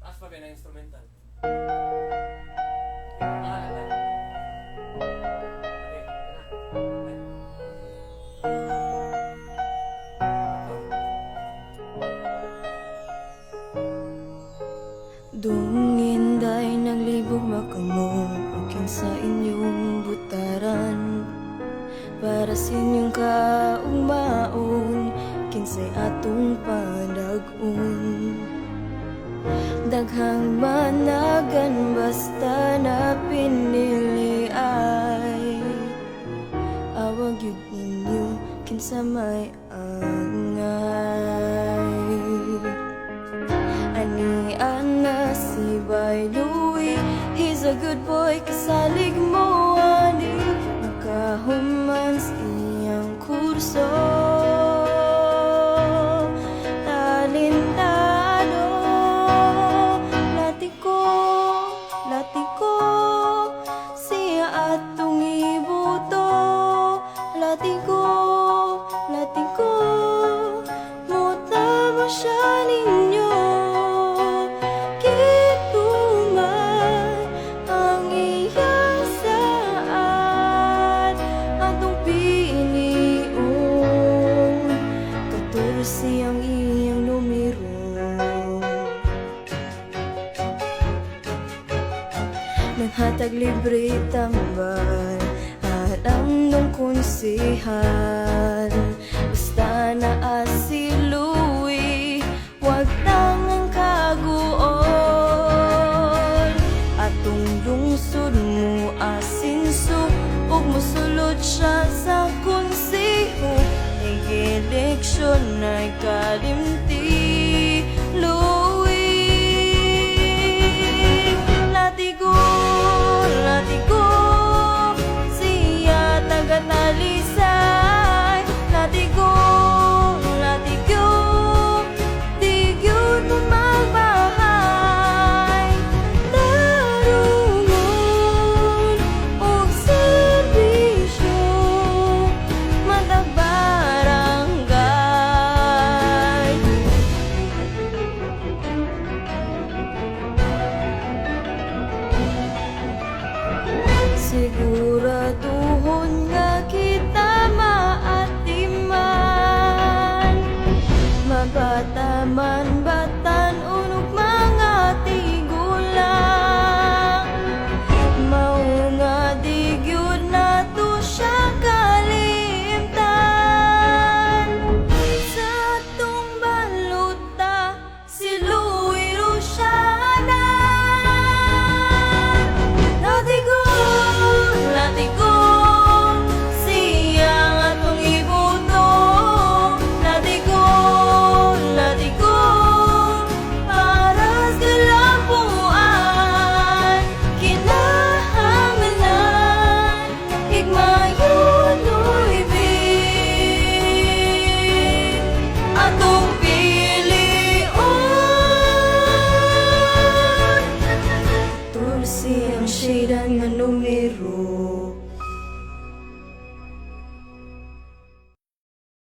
Taas pa ba na instrumental? Dungin day naglibog makamo king sa inyong butaran para sa inyong kaugmaon kinsay atong padag-on. Daghang managan basta na pinili ay awag yun ninyo kinsa may angay. Ani ana si Bay Louie, he's a good boy, kasalig mo ani nakahuman sa iyang kurso. Talentado, latiko, siya atong ibuto. Latiko, muta ba siya ninyo? Siyang iyang numero naghatag libre tambal alam nung konsehal basta naa si Louie wag tangang kaguon atong lungsod mo asinso ug mosulod siya sa konseho eleksyon ay kalim